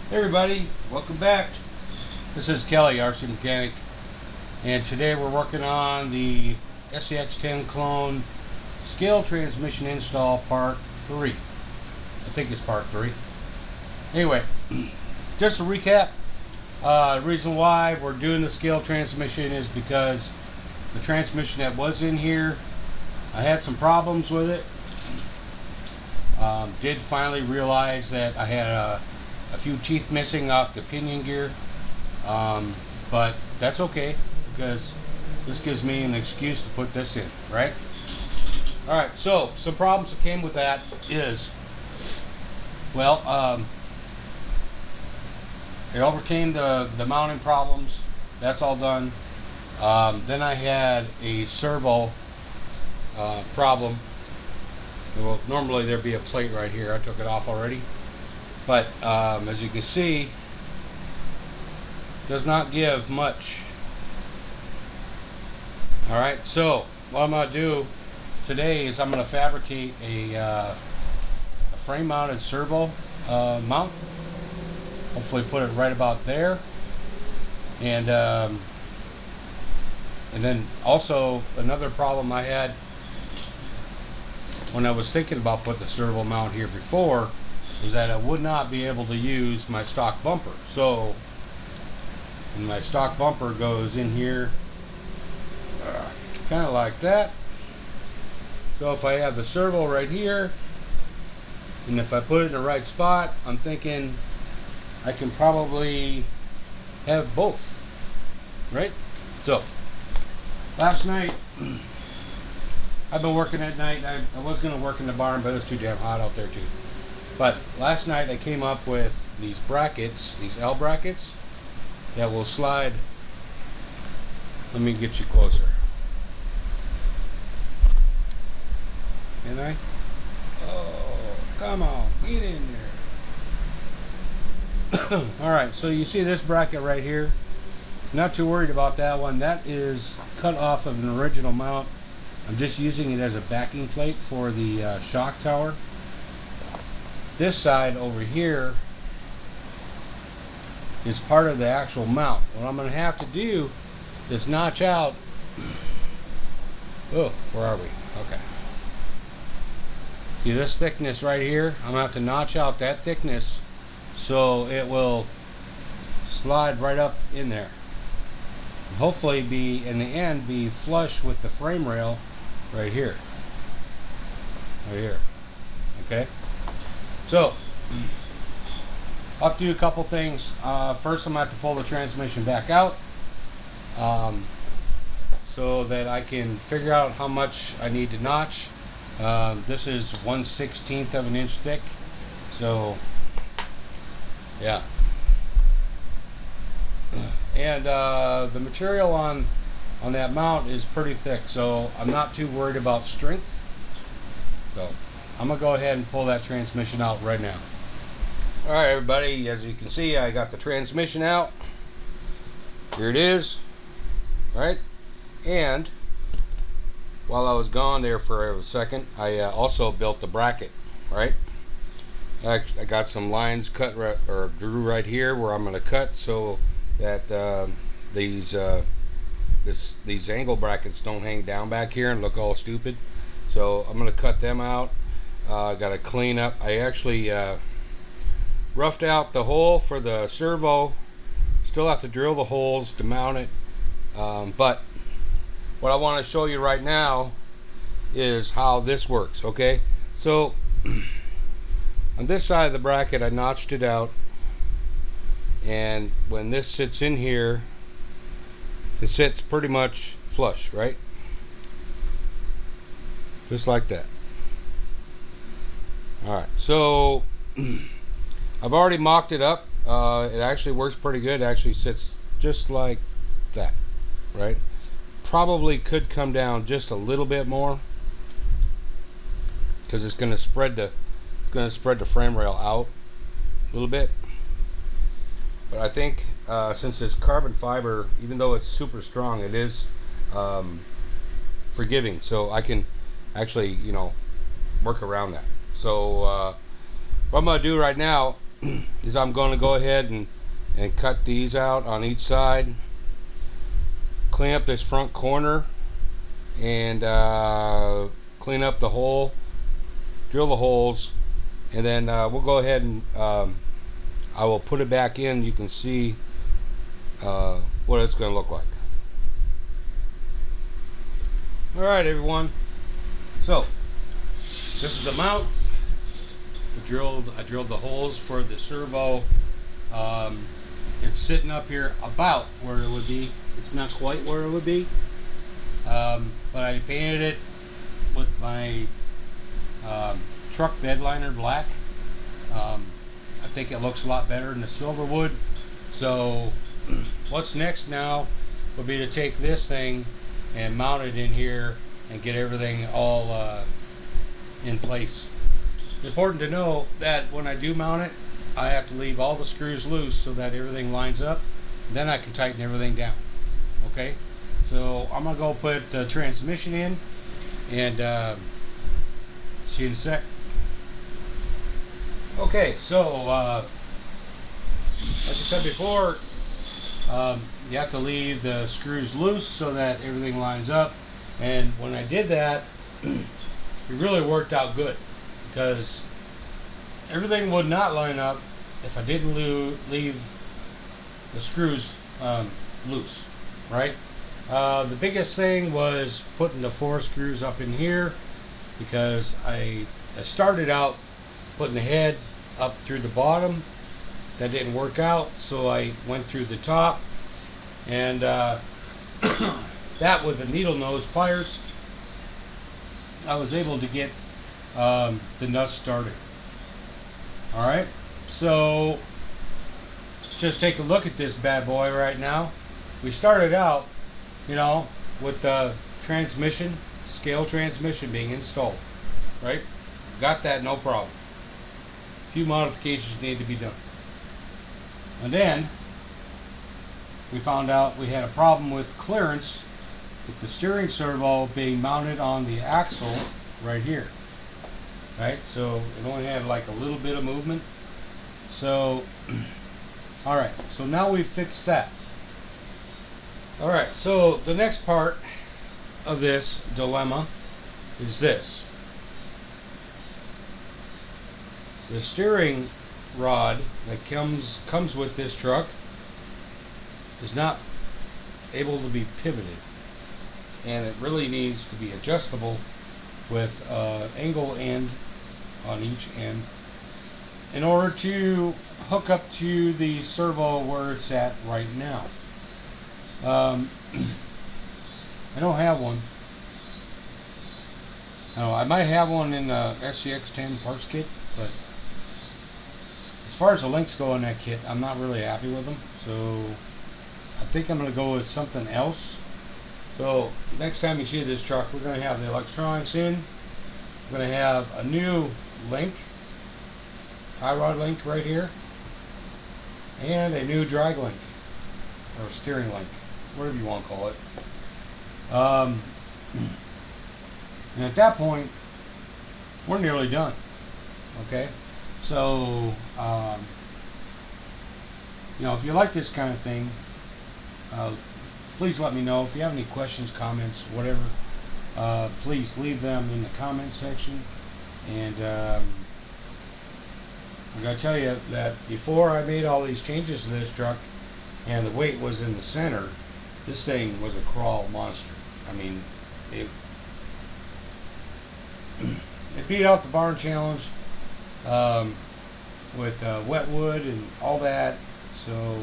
Hey everybody, welcome back. This is Kelly, RC Mechanic, and today we're working on the SCX10 clone scale transmission install part 3. I think it's part 3. Anyway, just to recap, the reason why we're doing the scale transmission is because the transmission that was in here, I had some problems with it. Did finally realize that I had a few teeth missing off the pinion gear, but that's okay because this gives me an excuse to put this in, right? Alright, so some problems that came with that is, well, I overcame the mounting problems. That's all done. Then I had a servo problem. Well, normally there'd be a plate right here. I took it off already. But as you can see, does not give much. Alright, so what I'm going to do today is I'm going to fabricate a frame mounted servo mount. Hopefully put it right about there. And then also another problem I had when I was thinking about putting the servo mount here before is that I would not be able to use my stock bumper. So my stock bumper goes in here kind of like that. So if I have the servo right here, and if I put it in the right spot, I'm thinking I can probably have both, right? So last night I've been working at night. I was going to work in the barn, but it's too damn hot out there too. But last night I came up with these brackets, these L brackets that will slide. Let me get you closer. Can I? Oh, come on, get in there. Alright, so you see this bracket right here. Not too worried about that one. That is cut off of an original mount. I'm just using it as a backing plate for the shock tower. This side over here is part of the actual mount. What I'm going to have to do is notch out. Oh, where are we? Okay. See this thickness right here? I'm going to have to notch out that thickness so it will slide right up in there. Hopefully be, in the end, be flush with the frame rail right here. Right here. Okay? So, I'll have to do a couple things. First, I'm going to have to pull the transmission back out so that I can figure out how much I need to notch. This is 1/16 of an inch thick. So, yeah. And the material on that mount is pretty thick, so I'm not too worried about strength. So I'm gonna go ahead and pull that transmission out right now. Alright everybody, as you can see, I got the transmission out. Here it is. Right? And while I was gone there for a second, I also built the bracket. Right? I got some lines cut or drew right here where I'm going to cut so that these angle brackets don't hang down back here and look all stupid. So I'm going to cut them out. Got to clean up. I actually roughed out the hole for the servo. Still have to drill the holes to mount it. But what I want to show you right now is how this works. Okay, so on this side of the bracket I notched it out, and when this sits in here, it sits pretty much flush, right? Just like that. Alright, so I've already mocked it up. It actually works pretty good. It actually sits just like that, right? Probably could come down just a little bit more because it's going to spread the frame rail out a little bit. But I think since it's carbon fiber, even though it's super strong, it is forgiving, so I can actually, you know, work around that. So what I'm going to do right now is I'm going to go ahead and cut these out on each side, clean up this front corner, and clean up the hole, drill the holes, and then we'll go ahead and I will put it back in. You can see what it's going to look like. Alright everyone, so this is the mount. I drilled the holes for the servo. It's sitting up here about where it would be. It's not quite where it would be, but I painted it with my truck bed liner black. I think it looks a lot better than the silver wood. So what's next now would be to take this thing and mount it in here and get everything all in place. It's important to know that when I do mount it, I have to leave all the screws loose so that everything lines up. Then I can tighten everything down. Okay, so I'm gonna go put the transmission in and see you in a sec. Okay, so like I said before, you have to leave the screws loose so that everything lines up. And when I did that, it really worked out good, because everything would not line up if I didn't leave the screws loose, right? The biggest thing was putting the 4 screws up in here, because I started out putting the head up through the bottom. That didn't work out, so I went through the top, and that with the needle nose pliers, I was able to get the nuts started. Alright, so let's just take a look at this bad boy right now. We started out, you know, with the transmission, scale transmission being installed, right? Got that, no problem. A few modifications need to be done. And then we found out we had a problem with clearance with the steering servo being mounted on the axle right here, right? So it only had like a little bit of movement. So all right, so now we've fixed that. All right, so the next part of this dilemma is this: the steering rod that comes with this truck is not able to be pivoted, and it really needs to be adjustable with angle end on each end in order to hook up to the servo where it's at right now. I don't have one. No, I might have one in the SCX10 parts kit, but as far as the links go in that kit, I'm not really happy with them, so I think I'm going to go with something else. So next time you see this truck, we're going to have the electronics in. We're going to have a new link, tie rod link right here, and a new drag link, or steering link, whatever you want to call it. And at that point, we're nearly done. Okay, so you know, if you like this kind of thing, please let me know. If you have any questions, comments, whatever, please leave them in the comment section. And I gotta tell you that before I made all these changes to this truck and the weight was in the center, this thing was a crawl monster. I mean, it beat out the barn challenge with wet wood and all that. So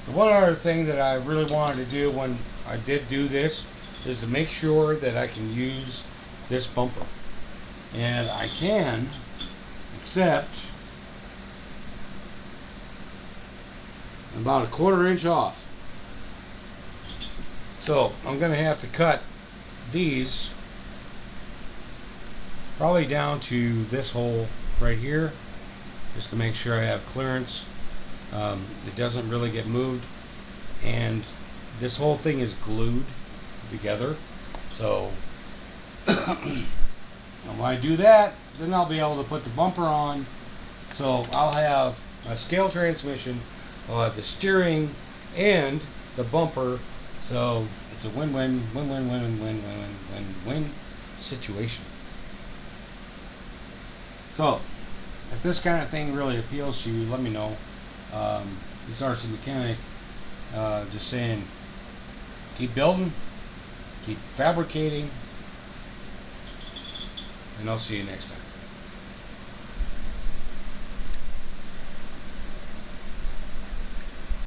the one other thing that I really wanted to do when I did do this is to make sure that I can use this bumper, and I can, except about a 1/4 inch off. So I'm gonna have to cut these probably down to this hole right here, just to make sure I have clearance. It doesn't really get moved, and this whole thing is glued together. So and when I do that, then I'll be able to put the bumper on So I'll have a scale transmission, I'll have the steering and the bumper. So it's a win-win situation. So if this kind of thing really appeals to you, let me know. This RC Mechanic, just saying, keep building, keep fabricating, and I'll see you next time.